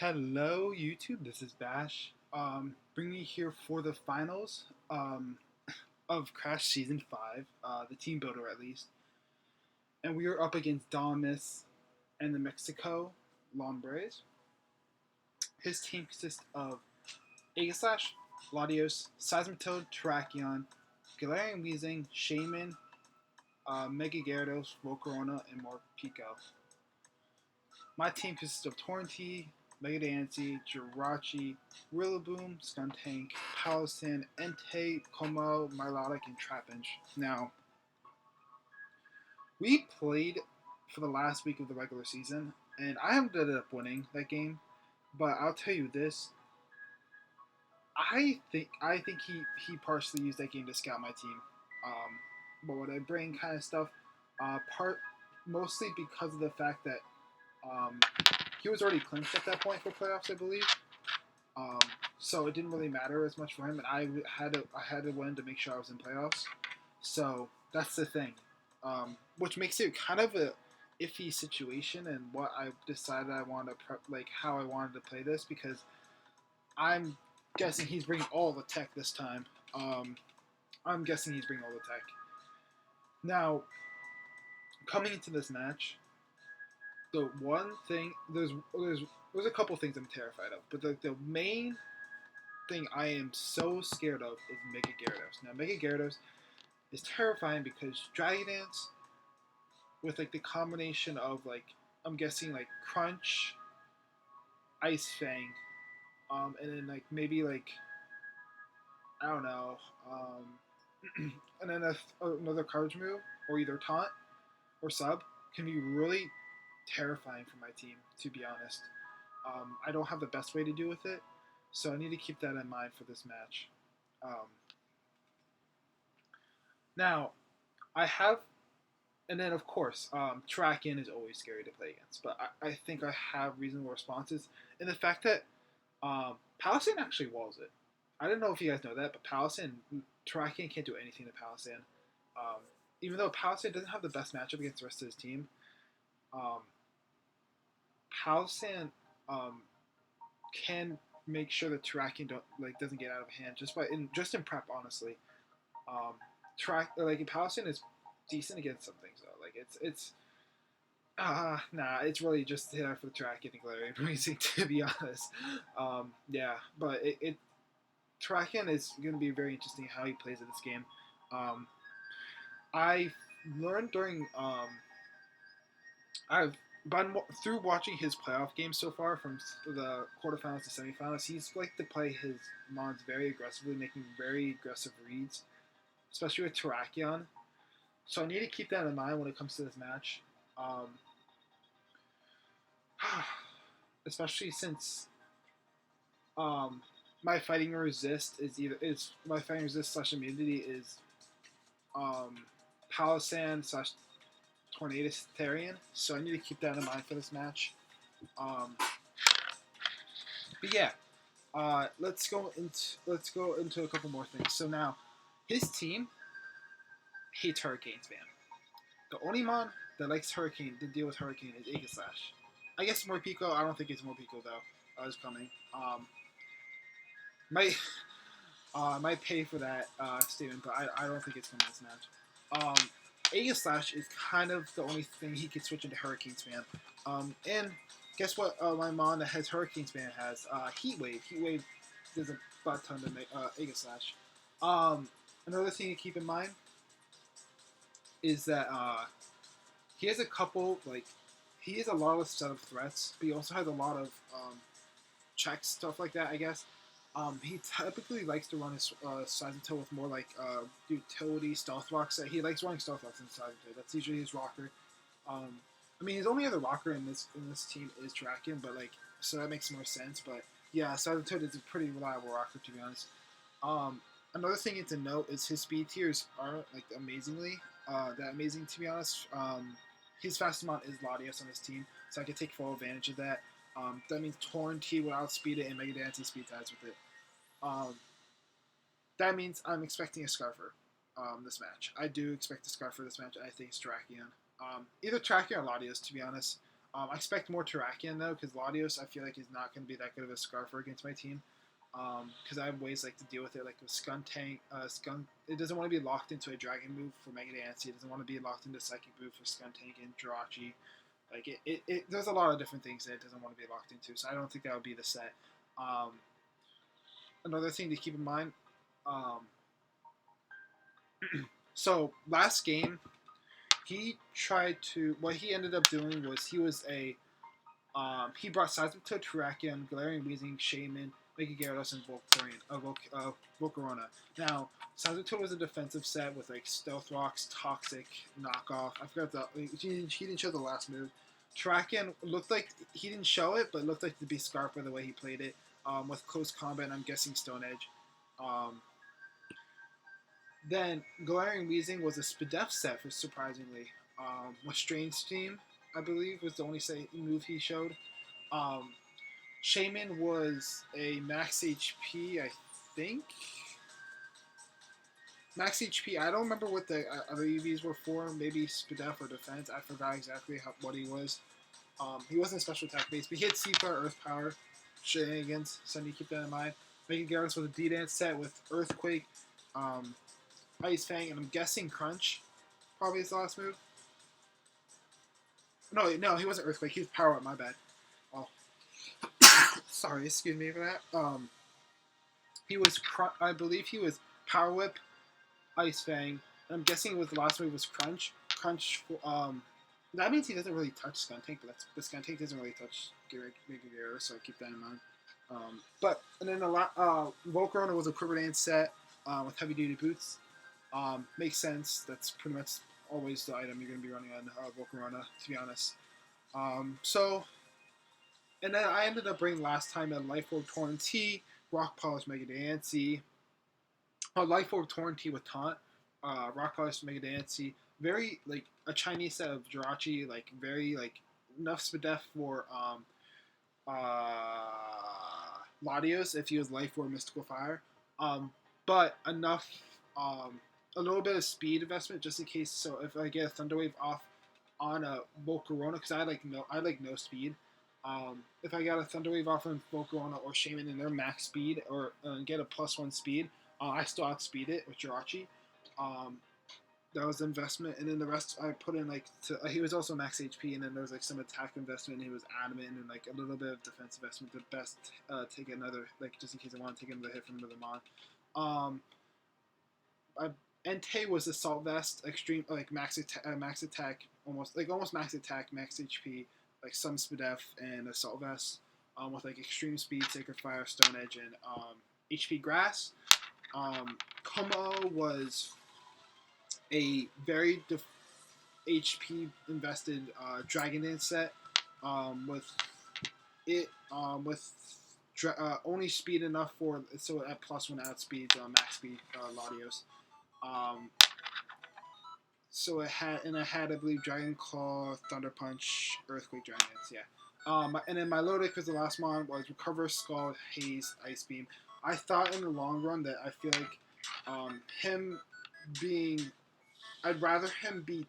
Hello, YouTube. This is Bash. Bringing you here for the finals of Crash Season 5, the team builder at least. And we are up against Domus and the Mexico Lombres. His team consists of Aegislash, Latios, Seismitoad, Terrakion, Galarian Weezing, Shaman, Mega Gyarados, Volcarona, and Morpeko. My team consists of Torrentee, Megadancy, Jirachi, Rillaboom, Skuntank, Palossand, Entei, Como, Milotic, and Trapinch. Now, we played for the last week of the regular season, and I ended up winning that game. But I'll tell you this: I think he partially used that game to scout my team. But what I bring kind of stuff, mostly because of the fact that um, he was already clinched at that point for playoffs, I believe. Um, so it didn't really matter as much for him, and I had to win to make sure I was in playoffs. So that's the thing, which makes it kind of a iffy situation, and what I decided I wanted to how I wanted to play this, because I'm guessing he's bringing all the tech this time. I'm guessing he's bringing all the tech. Now, coming into this match, the one thing there's a couple things I'm terrified of, but the main thing I am so scared of is Mega Gyarados. Now, Mega Gyarados is terrifying because Dragon Dance, with like the combination of I'm guessing Crunch, Ice Fang, and then maybe I don't know, and then another coverage move, or either taunt or sub, can be really terrifying for my team, to be honest. I don't have the best way to deal with it, so I need to keep that in mind for this match. Now, I have, and then of course, Track-In is always scary to play against, but I think I have reasonable responses. And the fact that Palossand actually walls it. I don't know if you guys know that, but Track-In can't do anything to Palossand. Even though Palossand doesn't have the best matchup against the rest of his team, um, Palossand can make sure that Terrakion doesn't get out of hand just in prep, honestly. Palossand is decent against some things though. It's really just there for the Terrakion and Galarian Breezing, to be honest. Yeah, but Terrakion is going to be very interesting how he plays in this game. I learned through watching his playoff games so far, from the quarterfinals to semifinals, he's like to play his mons very aggressively, making very aggressive reads, especially with Terrakion. So I need to keep that in mind when it comes to this match, especially since my fighting resist is my fighting resist slash immunity is Palossand slash Tornadus Therian, so I need to keep that in mind for this match. But yeah, let's go into a couple more things. So now, his team hates Hurricanes, man. The only mon that likes Hurricane to deal with Hurricane is Aegislash. I guess Morpeko. I don't think it's Morpeko though. I was coming. Might pay for that statement, but I don't think it's coming this match. Aegislash is kind of the only thing he could switch into Hurricane Spam. And guess what? My mon that has Hurricane Spam has Heat Wave. Heat Wave does a butt ton to make Aegislash. Another thing to keep in mind is that he has a couple he has a lot of setup threats, but he also has a lot of checks, stuff like that, I guess. He typically likes to run his Seismitoad with more utility Stealth Rocks. He likes running Stealth Rocks in Seismitoad. That's usually his rocker. His only other rocker in this team is Draken, but so that makes more sense. But yeah, Seismitoad is a pretty reliable rocker, to be honest. Another thing to note is his speed tiers aren't amazingly that amazing, to be honest. His fastest amount is Latios on his team, so I can take full advantage of that. That means Torrentee will outspeed it and Mega Dancing speed ties with it. That means I'm expecting a Scarfer this match. I do expect a Scarfer this match. I think it's Tracheon. Either Tracheon or Latios, to be honest. I expect more Terrakion though, because Latios I feel like is not going to be that good of a Scarfer against my team. Because I have ways like to deal with it, like with Skuntank. Skunk, it doesn't want to be locked into a Dragon move for Mega Dance. It doesn't want to be locked into Psychic move for Skuntank and Jirachi. Like there's a lot of different things that it doesn't want to be locked into. So I don't think that would be the set. Another thing to keep in mind. So last game, he tried to. What he ended up doing was he brought Seismitoad, Terrakion, Galarian Weezing, Shaman, Mega Gyarados, and Volcarona. Now, Seismitoad was a defensive set with like Stealth Rocks, Toxic, Knockoff. I forgot he didn't show the last move. Terrakion looked like he didn't show it, but looked like to be Scarfer the way he played it. With Close Combat, and I'm guessing Stone Edge. Then Galarian Weezing was a Spadef set, for surprisingly. With Strange Steam, I believe, was the only move he showed. Shaman was a max HP, I think. Max HP, I don't remember what the other EVs were for. Maybe Spadef or Defense. I forgot exactly what he was. He wasn't special attack base, but he had C-Power, Earth Power, shenanigans, so you keep that in mind. Mega Gyarados was a D-Dance set with Earthquake, Ice Fang, and I'm guessing Crunch. Probably his last move. No, he wasn't Earthquake. He was Power Up. My bad. Oh, sorry. Excuse me for that. He was. I believe he was Power Whip, Ice Fang. And I'm guessing the last move was Crunch. Crunch. That means he doesn't really touch Skuntank, but the Skuntank doesn't really touch Mega Gyarados, so keep that in mind. And then Volcarona was a Quiver Dance set with heavy duty boots. Makes sense. That's pretty much always the item you're going to be running on Volcarona, to be honest. And then I ended up bringing last time a Life Orb Torrentee, Rock Polish Mega Diancie, Life Orb Torrentee with Taunt, Rock Polish Mega Diancie, very, like, a Chinese set of Jirachi, like, very, like, enough Spadef for, Latios if he was Life Orb Mystical Fire, but enough, a little bit of speed investment just in case. So if I get a Thunder Wave off on a Volcarona, because I like no speed. If I got a Thunder Wave off on Volcarona or Shaman in their max speed or get a +1 speed, I still outspeed it with Jirachi. That was investment, and then the rest I put in he was also max HP, and then there was like some attack investment. And he was adamant, and like a little bit of defense investment. The best take another, like, just in case I want to take another hit from another mon. Entei was Assault Vest, extreme, like max attack, almost max attack, max HP, like some Spadef and Assault Vest, with like extreme speed, Sacred Fire, Stone Edge, and HP Grass. Como was a very HP invested Dragon Dance set, with only speed enough so at +1 outspeed max speed Latios. So I had, I believe, Dragon Claw, Thunder Punch, Earthquake, Dragon Dance, yeah. And then my Milotic was the last one, was Recover, Scald, Haze, Ice Beam. I thought in the long run that I feel like I'd rather him be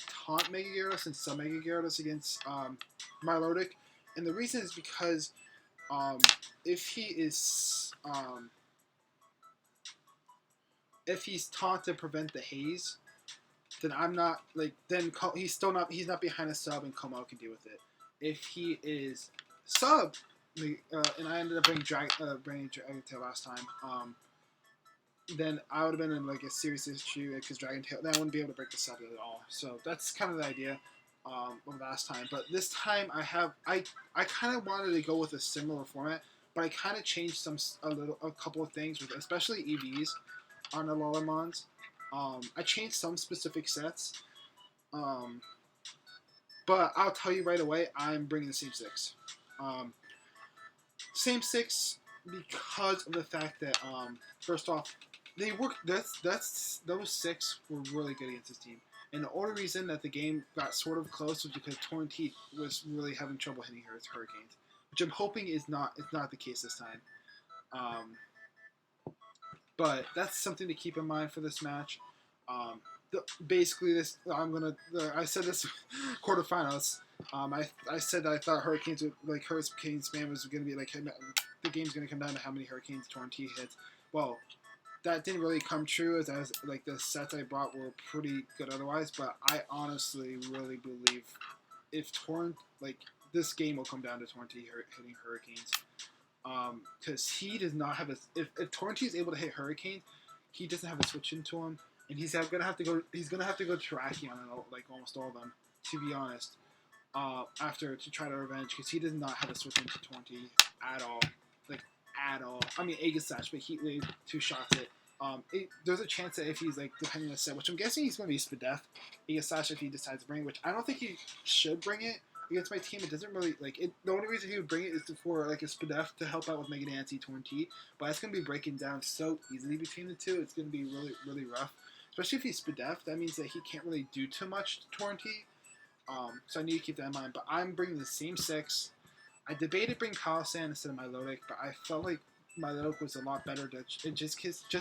Taunt Mega Gyarados and Sub Mega Gyarados against Milotic. And the reason is because if he's taught to prevent the haze, then I'm not he's not behind a sub, and Como can deal with it. If he is sub, and I ended up bringing Dragon Tail last time, then I would have been in like a serious issue because Dragon Tail, then I wouldn't be able to break the sub at all. So that's kind of the idea of last time. But this time I kind of wanted to go with a similar format, but I kind of changed a couple of things with especially EVs on the Lollemons. I changed some specific sets, but I'll tell you right away, I'm bringing the same six. Same six because of the fact that first off, they worked. Those six were really good against this team, and the only reason that the game got sort of close was because Torrentee was really having trouble hitting Hurricanes, which I'm hoping is not the case this time. But that's something to keep in mind for this match. basically this I said this quarterfinals. I said that I thought Hurricanes man was gonna be like the game's gonna come down to how many Hurricanes Torrenti hits. Well, that didn't really come true as like the sets I brought were pretty good otherwise. But I honestly really believe if Torrent like this game will come down to Torrenti hitting Hurricanes. Because he does not have a. If Torrenti is able to hit Hurricanes, he doesn't have a switch into him, and gonna have to go. He's gonna have to go Terrakion on like almost all of them, to be honest. After to try to revenge, because he does not have a switch into Torrenti at all, like at all. I mean, Aegislash, but Heat Wave 2 shots it. There's a chance that if he's like depending on the set, which I'm guessing he's going to be Spadef, Aegislash if he decides to bring it, which I don't think he should bring it against my team. It doesn't really like it. The only reason he would bring it is for like a Spadef to help out with Mega Nancy Torrenti, but it's going to be breaking down so easily between the two. It's going to be really really rough, especially if he's Spadef. That means that he can't really do too much to Torrenti. So I need to keep that in mind. But I'm bringing the same 6. I debated bringing Kalasan instead of Milotic, but I felt like Milotic was a lot better. Just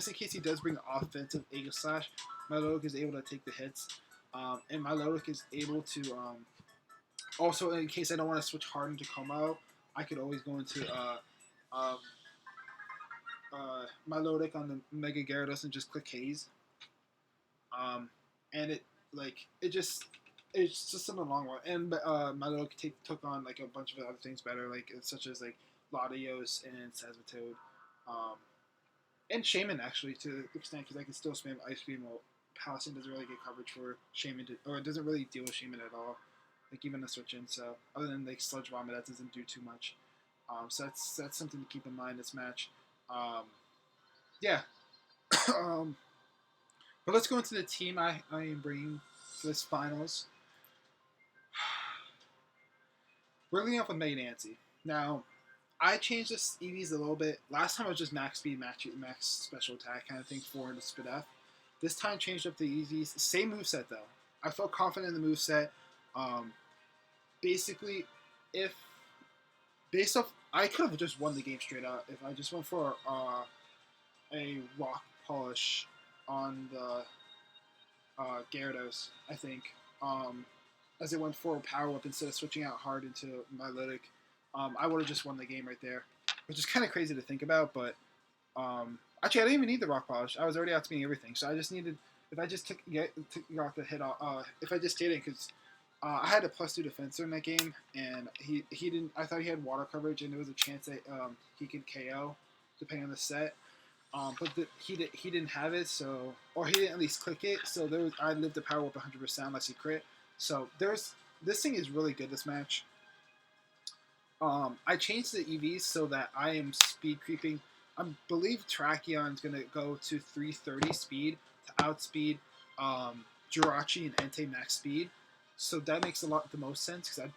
in case he does bring offensive Aegislash, Milotic is able to take the hits. And Milotic is able to also, in case I don't want to switch hard into Como, I could always go into Milotic on the Mega Gyarados and just click Haze. And it's just in the long run. And Milotic took on like a bunch of other things better, like such as like Latios and Sazmatode. And Shaman actually to an extent, because I can still spam Ice Beam. Well, Palisade doesn't really get coverage for Shaman, or it doesn't really deal with Shaman at all. Like even a switch in. So other than like Sludge Vomit, that doesn't do too much. So that's something to keep in mind this match. Yeah. But let's go into the team I am bringing for this finals. We're leading off with Mega Nancy. Now, I changed this EVs a little bit. Last time I was just max speed, max special attack kind of thing for the Spadef. This time changed up the EVs. Same moveset though. I felt confident in the moveset. Basically, based off, I could have just won the game straight up if I just went for a rock polish on the Gyarados, I think. As it went for a power whip instead of switching out hard into Milotic. I would have just won the game right there, which is kind of crazy to think about. But actually, I didn't even need the rock polish. I was already outspeeding everything, so I just needed. If I just got the hit off, if I just did it, because I had a +2 defense in that game, and he didn't. I thought he had water coverage, and there was a chance that he could KO, depending on the set. But he didn't have it, so or he didn't at least click it. So I lived the power whip 100% unless he crit. So this thing is really good. This match. I changed the EVs so that I am speed creeping. I believe Terrakion is going to go to 330 speed to outspeed Jirachi and Entei max speed. So that makes the most sense because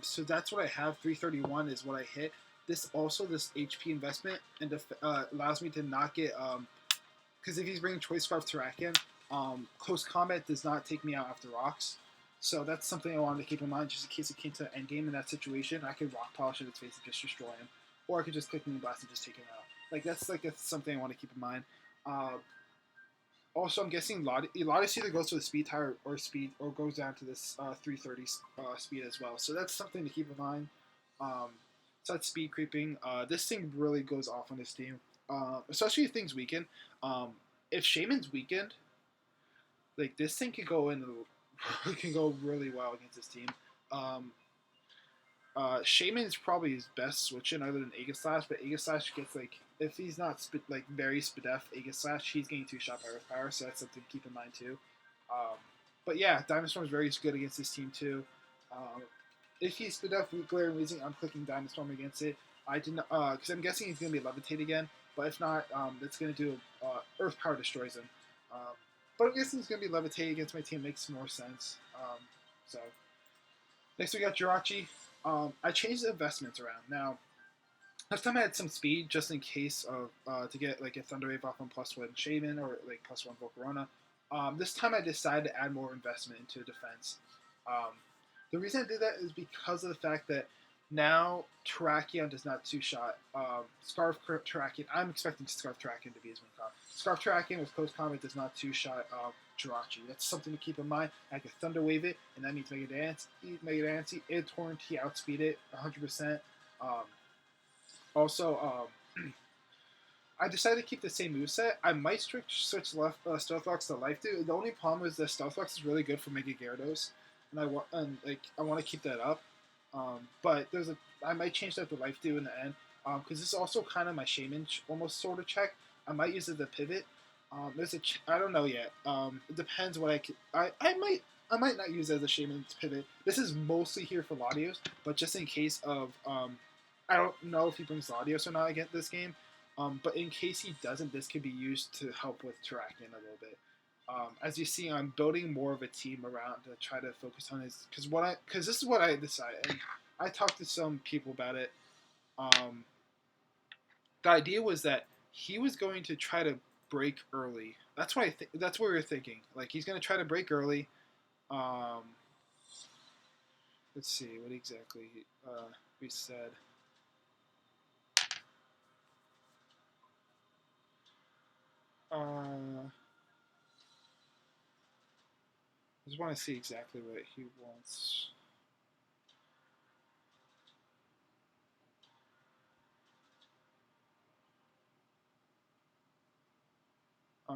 so that's what I have. 331 is what I hit. This HP investment and allows me to not get because if he's bringing Choice Scarf Terrakion, close combat does not take me out after rocks. So that's something I wanted to keep in mind, just in case it came to endgame in that situation. I could rock polish at its face and just destroy him, or I could just click Moon Blast and just take him out. That's something I want to keep in mind. Also, I'm guessing Latios either goes to the speed tire or goes down to this 330 speed as well. So that's something to keep in mind. So that's speed creeping. This thing really goes off on this team, especially if things weaken. If Shaman's weakened, like this thing could go in. It can go really well against this team. Shaman is probably his best switch in other than Aegislash, but Aegislash gets like if he's not very Spadef Aegislash, he's getting 2-shot by Earth Power, so that's something to keep in mind too. But yeah, Diamond Storm is very good against this team too. If he's Spadef Glare and Weezing, I'm clicking Diamond Storm against it. I didn't because I'm guessing he's gonna be Levitate again, but if not, it's gonna do Earth Power destroys him. But I'm guessing he's going to be Levitate against my team. Makes more sense. So next we got Jirachi. I changed the investments around. Now, last time I had some speed just in case of to get like a Thunder Wave off on +1 Shaman or like +1 Volcarona. This time I decided to add more investment into defense. The reason I did that is because of the fact that Now Terrakion does not two-shot. Scarf Terrakion. I'm expecting Scarf Terrakion to be his main comp. Scarf Terrakion with close combat does not two-shot Jirachi. That's something to keep in mind. I can Thunder Wave it, and that means Mega Dance, and Torrent outspeed it 100%. Um, also, I decided to keep the same moveset. I might switch left Stealth Rocks to Life Dew. The only problem is that Stealth Rocks is really good for Mega Gyarados, and I want to keep that up. But I might change that to Life Dew in the end because this is also kind of my Shaman almost sort of check. I might use it as a pivot. I don't know yet. It depends what I might not use it as a Shaman pivot. This is mostly here for Latios, but just in case of I don't know if he brings Latios or not against this game. But in case he doesn't, this could be used to help with Terrakion a little bit. As you see, I'm building more of a team around to try to focus on his because this is what I decided. And I talked to some people about it. The idea was that he was going to try to break early. That's what that's what we were thinking. Like he's going to try to break early. Um, let's see what exactly we said. I just want to see exactly what he wants. I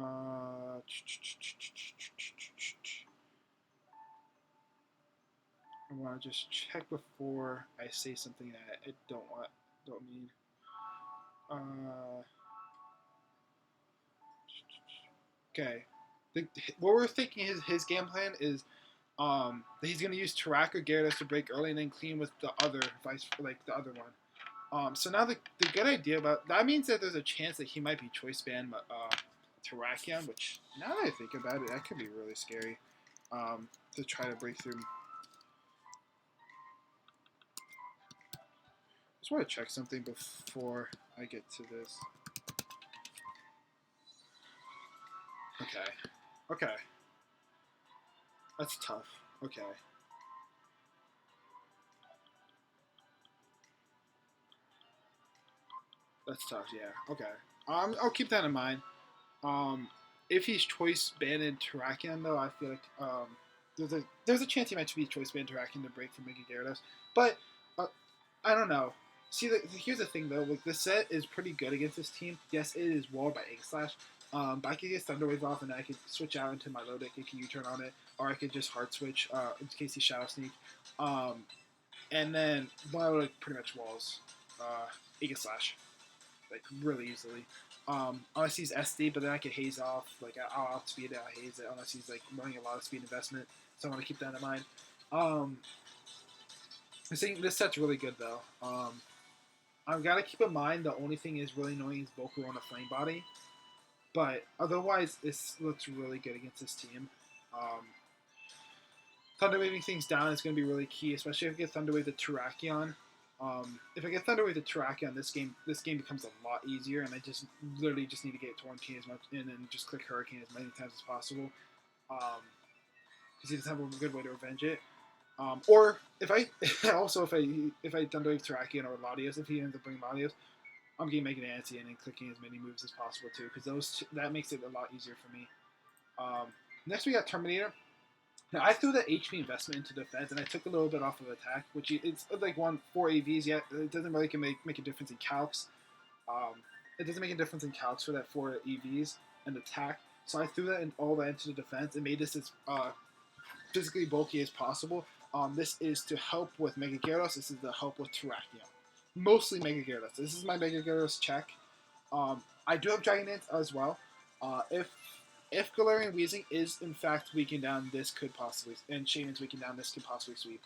want to just check before I say something that I don't mean. Uh, okay. What we're thinking his game plan is that he's gonna use Tarak or Gyarados to break early and then clean with the other the other one. So now the good idea about that means that there's a chance that he might be choice band Terrakion, which now that I think about it, that could be really scary. To try to break through. Just want to check something before I get to this. Okay. Okay. That's tough. Okay. That's tough, yeah. Okay. I'll keep that in mind. Um, if he's choice banned Terrakion, though, I feel like there's a chance he might be choice banned Terrakion to break from Mega Gyarados. But I don't know. See, here's the thing though. Like the set is pretty good against this team. Yes, it is walled by Egg Slash. But I could get Thunder Wave off, and then I could switch out into my low deck and can U-turn on it, or I could just hard switch in case he Shadow Sneak. And then Blow like pretty much walls Egg Slash like really easily. Unless he's SD, but then I can haze off. Like I'll outspeed it, I'll haze it. Unless he's like running a lot of speed investment, so I want to keep that in mind. Um, this set's really good though. I've got to keep in mind the only thing is really annoying is Volcarona Flame Body, but otherwise this looks really good against this team. Thunder Waving things down is going to be really key, especially if I get Thunder Wave the Terrakion. If I get Thunder Wave the Terrakion, this game becomes a lot easier, and I just literally just need to get Torrentine as much and then just click Hurricane as many times as possible, because he doesn't have a good way to revenge it. Or if I also if I Thunder Wave Terrakion or Latios, if he ends up bringing Latios, I'm getting Mega Nancy and then clicking as many moves as possible too, because that makes it a lot easier for me. Next we got Terminator. Now I threw the HP investment into defense, and I took a little bit off of attack, which it's like 4 AVs yet. It doesn't really make a difference in calcs. It doesn't make a difference in calcs for that 4 EVs and attack. So I threw all that into the defense and made this as physically bulky as possible. This is to help with Mega Gyarados. This is to help with Terrakion. Mostly Mega Gyarados. This is my Mega Gyarados check. I do have Dragon Dance as well. If Galarian Weezing is in fact weakened down, this could possibly, and Shaman's weakened down, this could possibly sweep.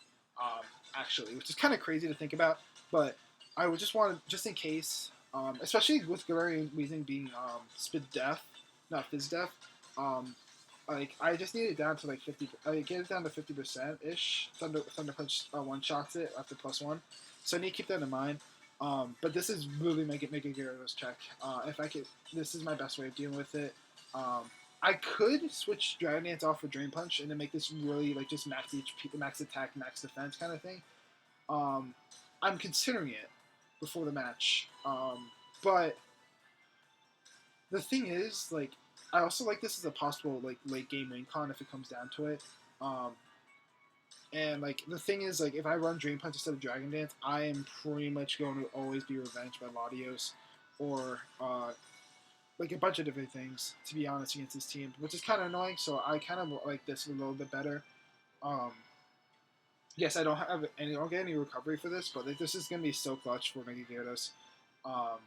Actually, which is kind of crazy to think about, but I would just want to, just in case, especially with Galarian Weezing being Spid Death, not Fizz Death, like I just need it down to like 50. I get it down to 50% ish. Thunder Punch one shots it after +1, so I need to keep that in mind. But this is really make a Gyarados check. If I could, this is my best way of dealing with it. I could switch Dragon Dance off for Drain Punch and then make this really like just max HP, max attack, max defense kind of thing. I'm considering it before the match. But the thing is, like, I also like this as a possible like late game win con if it comes down to it. Um, and like the thing is, like, if I run Dream Punch instead of Dragon Dance, I am pretty much going to always be revenged by Latios or like a bunch of different things. To be honest, against this team, which is kind of annoying. So I kind of like this a little bit better. Um, yes, I don't have any, I don't get any recovery for this, but like, this is gonna be so clutch for Mega Gyarados. Um,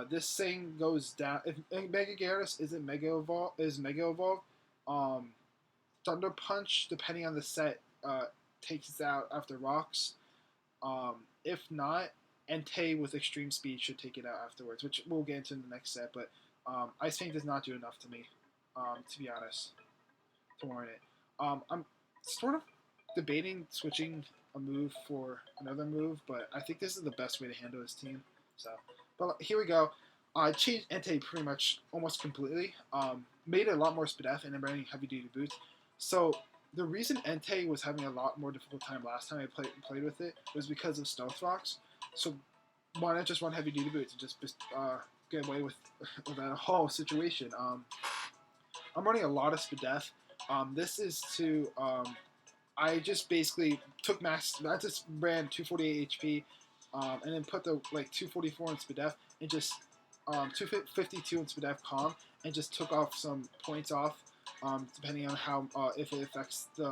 this thing goes down. If Mega Gyarados isn't Mega Evolve, um, Thunder Punch, depending on the set, takes it out after rocks. If not, Entei with extreme speed should take it out afterwards, which we'll get into in the next set. But Ice Fang does not do enough to me, to be honest, to warrant it. I'm sort of debating switching a move for another move, but I think this is the best way to handle this team. So, but here we go. I changed Entei pretty much almost completely. Made it a lot more Spadef and then running heavy duty boots. So the reason Entei was having a lot more difficult time last time I played with it was because of Stealth Rocks. So why not just run heavy duty boots and just get away with that whole situation? I'm running a lot of Spadef. This is to I just basically took max. I just ran 248 HP, and then put the like 244 in Spadef and just 252 in Spadef Calm, and just took off some points off, depending on how if it affects the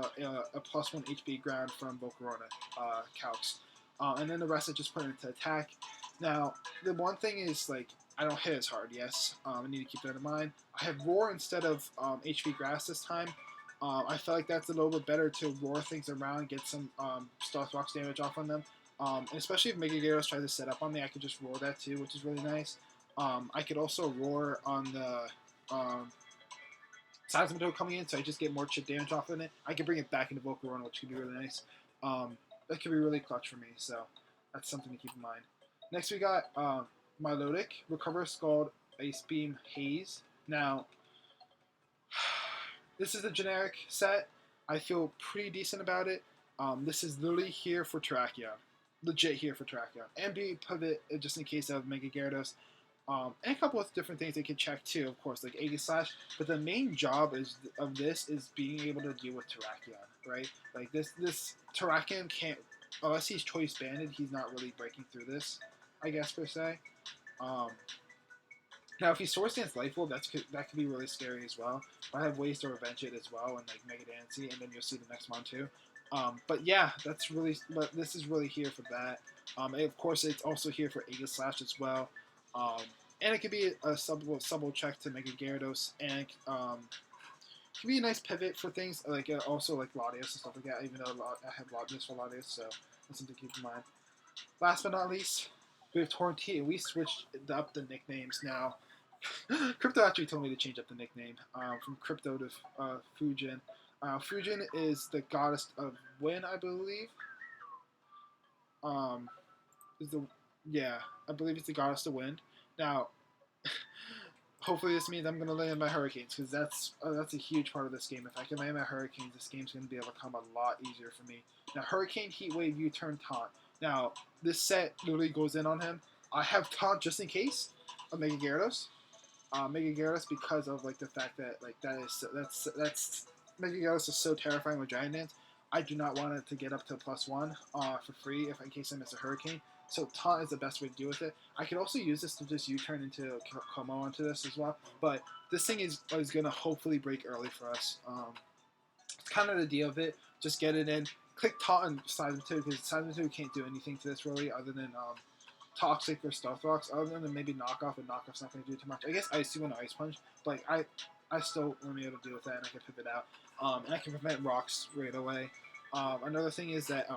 a +1 HP ground from Volcarona calcs, and then the rest I just put into attack. Now the one thing is like I don't hit as hard. Yes, I need to keep that in mind. I have Roar instead of HP Grass this time. I feel like that's a little bit better to roar things around, get some Stealth Rocks damage off on them. And especially if Mega Gyarados tries to set up on me, I could just roar that too, which is really nice. I could also roar on the Seismitoad coming in, so I just get more chip damage off of it. I can bring it back into Volcarona, which could be really nice. That could be really clutch for me, so that's something to keep in mind. Next we got Milotic, Recover Scald, Ice Beam, Haze. Now, this is a generic set. I feel pretty decent about it. This is literally here for Terrakion. Legit here for Terrakion. And be pivot just in case of Mega Gyarados. And a couple of different things they can check too, of course, like Aegis Slash. But the main job of this is being able to deal with Terrakion, right? Like this Terrakion can't, unless he's choice banded, he's not really breaking through this, I guess per se. Now, if he Swords Dance Life Orb, that could be really scary as well. But I have ways to revenge it as well, and like Mega Dancy, and then you'll see the next one too. But yeah, but this is really here for that. And of course, it's also here for Aegis Slash as well. And it could be a subtle check to Mega Gyarados, and it could be a nice pivot for things like also like Latios and stuff like that. Even though I have Latios for Latios, so that's something to keep in mind. Last but not least, we have Torrentine, and we switched up the nicknames now. Crypto actually told me to change up the nickname from Crypto to Fujin. Fujin is the goddess of wind, I believe. I believe it's the goddess of wind. Now, hopefully this means I'm going to land my Hurricanes, because that's a huge part of this game. If I can land my Hurricanes, this game's going to be able to come a lot easier for me. Now, Hurricane, Heat Wave, U-Turn, Taunt. Now, this set literally goes in on him. I have Taunt just in case of Mega Gyarados. Mega Gyarados, because of like the fact that like that's Mega Gyarados is so terrifying with Giant Dance. I do not want it to get up to +1 for free if in case I miss a Hurricane. So Taunt is the best way to deal with it. I could also use this to just U-turn into Como onto this as well. But this thing is gonna hopefully break early for us. It's kind of the deal of it. Just get it in. Click Taunt and Seismitoad, because Seismitoad can't do anything to this really other than Toxic or Stealth Rocks, other than maybe Knockoff, and Knockoff's not going to do too much. I guess Icy and Ice Punch, but like, I still want to be able to deal with that, and I can pivot out. And I can prevent rocks right away. Another thing is that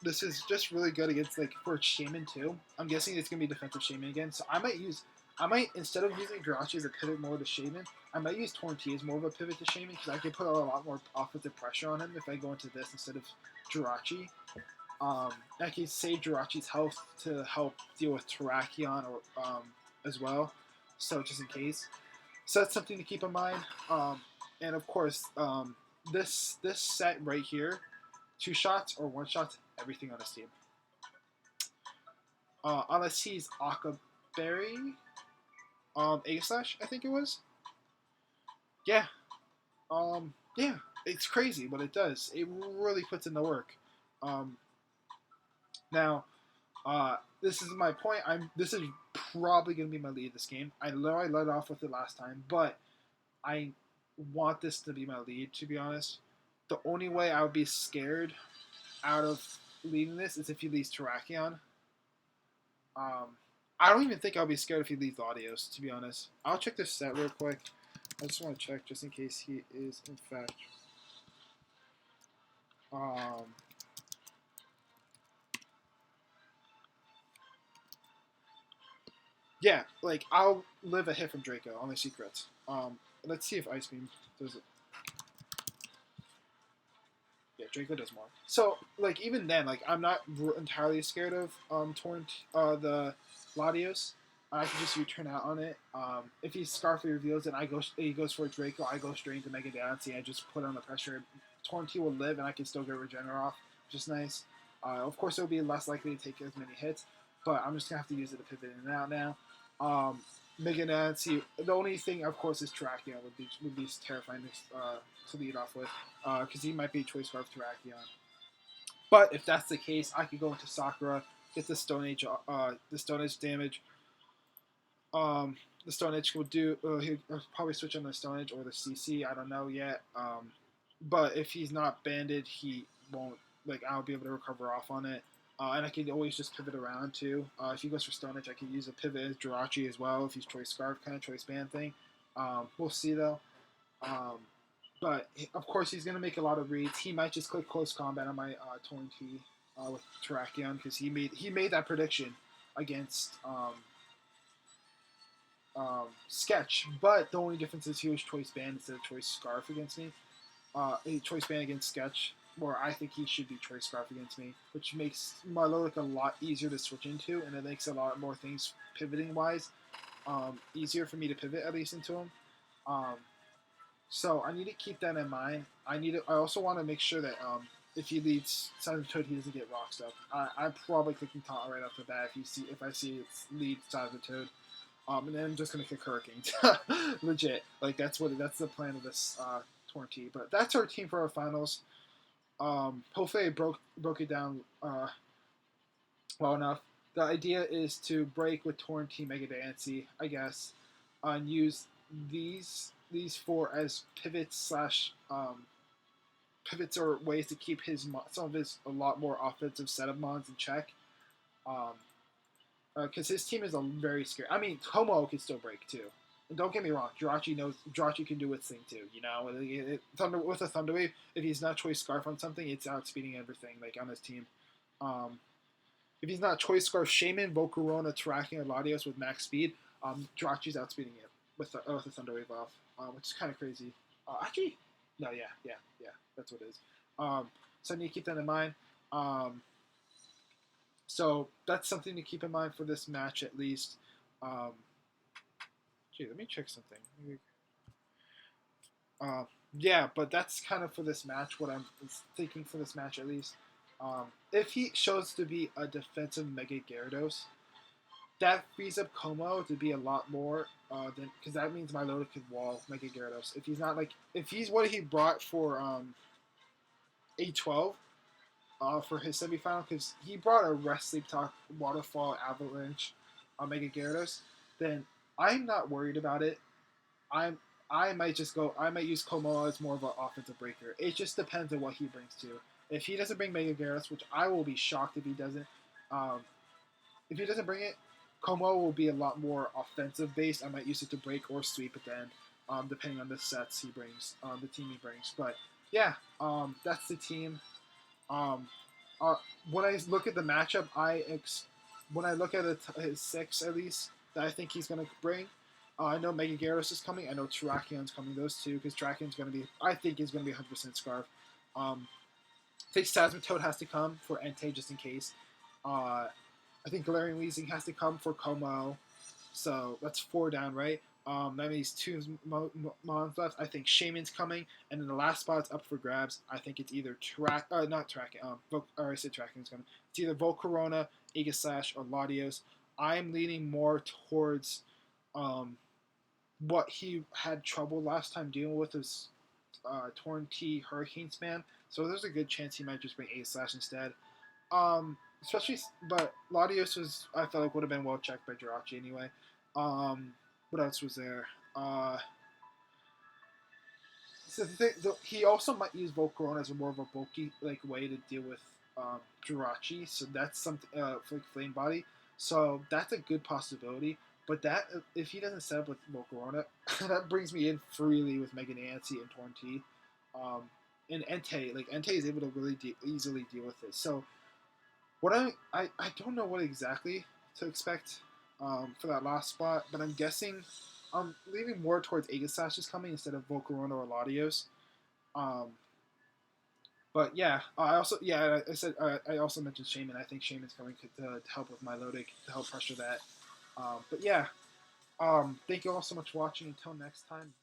this is just really good against like for Shaman too. I'm guessing it's going to be defensive Shaman again, so I might instead of using Jirachi as a pivot more to Shaman, I might use Torrentine as more of a pivot to Shaman, because I can put a lot more offensive pressure on him if I go into this instead of Jirachi. I can save Jirachi's health to help deal with Terrakion or as well, so just in case. So that's something to keep in mind. And of course, this set right here, 2 shots or 1 shots, everything on his team. Unless he's Akaberry, A slash, I think it was. Yeah, yeah, it's crazy, but it does. It really puts in the work. Um, now, this is my point. This is probably gonna be my lead this game. I know I led off with it last time, but I want this to be my lead. To be honest, the only way I would be scared out of leading this is if he leads Terrakion. I don't even think I'll be scared if he leads Audios. To be honest, I'll check this set real quick. I just want to check just in case he is in fact. Yeah, like I'll live a hit from Draco on the secrets. Let's see if Ice Beam does it. Yeah, Draco does more. So like even then, like I'm not entirely scared of Torrent the Latios. I can just return out on it. If he Scarfy reveals it, he goes for a Draco. I go straight into Mega Dance. I just put on the pressure. Torrent will live, and I can still get Regener off, which is nice. Of course, it will be less likely to take as many hits, but I'm just gonna have to use it to pivot in and out now. Mega Nancy. The only thing, of course, is Terrakion would be terrifying to lead off with, because he might be Choice Scarf Terrakion. But if that's the case, I could go into Sakura, get the Stone Age damage. The Stone Edge will do. He'll probably switch on the Stone Edge or the CC. I don't know yet. But if he's not banded, he won't. Like I'll be able to recover off on it. And I can always just pivot around too. If he goes for Stone Edge, I can use a pivot as Jirachi as well. If he's Choice Scarf, kind of Choice Band thing. We'll see though. But of course, he's gonna make a lot of reads. He might just click Close Combat on my Torn T with Terrakion because he made that prediction against Sketch. But the only difference is he was Choice Band instead of Choice Scarf against me. A Choice Band against Sketch, where I think he should be Choice Scarf against me, which makes Milotic a lot easier to switch into, and it makes a lot more things pivoting wise easier for me to pivot at least into him. So I need to keep that in mind. I also want to make sure that if he leads Silent Toad, he doesn't get rock stuff. I'm probably clicking taunt right off the bat if I see it's lead Silent Toad. And then I'm just gonna kick Hurricanes. Legit. Like that's the plan of this Torn team. But that's our team for our finals. Hopefully I broke it down well enough. The idea is to break with Torn Team Mega Dancy, I guess, and use these 4 as pivots pivots or ways to keep some of his a lot more offensive setup mons in check. Because his team is a very scary. I mean, Como can still break too. And don't get me wrong, Jirachi can do its thing too. You know, with a Thunder Wave, if he's not Choice Scarf on something, it's outspeeding everything like on his team. If he's not Choice Scarf Shaman, Volcarona, Terrakion, and Latios with max speed, Jirachi's outspeeding it with a Thunder Wave off, which is kind of crazy. Actually, no, yeah, that's what it is. So I need to keep that in mind. So that's something to keep in mind for this match at least. Let me check something. Yeah, but that's kind of for this match, what I'm thinking for this match at least. If he shows to be a defensive Mega Gyarados, that frees up Como to be a lot more than, because that means my loader could wall Mega Gyarados. If he's what he brought for A12 for his semifinal, because he brought a Rest Sleep Talk, Waterfall, Avalanche on Mega Gyarados, then I'm not worried about it. I might use Como as more of an offensive breaker. It just depends on what he brings to. If he doesn't bring Mega Gyarados, which I will be shocked if he doesn't, bring it, Como will be a lot more offensive based. I might use it to break or sweep at the end, depending on the sets he brings, the team he brings. But yeah, that's the team. When I look at the matchup, when I look at his 6 at least that I think he's gonna bring. I know Mega Gyarados is coming. I know Terrakion's coming. Those two, because Terrakion's gonna be, I think, is gonna be 100% Scarf. I think Seismitoad has to come for Entei just in case. I think Galarian Weezing has to come for Como. So that's 4 down, right? That means two mons left. I think Shaman's coming, and then the last spot's up for grabs. I think it's either not tracking. Or I said tracking is coming. It's either Volcarona, Aegislash, or Latios. I'm leaning more towards what he had trouble last time dealing with his Torn T Hurricane Spam. So there's a good chance he might just bring Aegislash instead. Especially, but Latios was I felt like would have been well checked by Jirachi anyway. What else was there? So he also might use Volcarona as a more of a bulky like way to deal with Jirachi. So that's something for like Flame Body. So that's a good possibility. But that if he doesn't set up with Volcarona, that brings me in freely with Mega Nancy and Torn T. Um, and Entei, like Entei is able to really easily deal with it. So what I don't know what exactly to expect for that last spot, but I'm guessing I'm leaning more towards Aegislash is coming instead of Volcarona or Latios. Um, but yeah, I said I also mentioned Shaman. I think Shaman's coming to help with Milotic to help pressure that. But yeah, thank you all so much for watching. Until next time.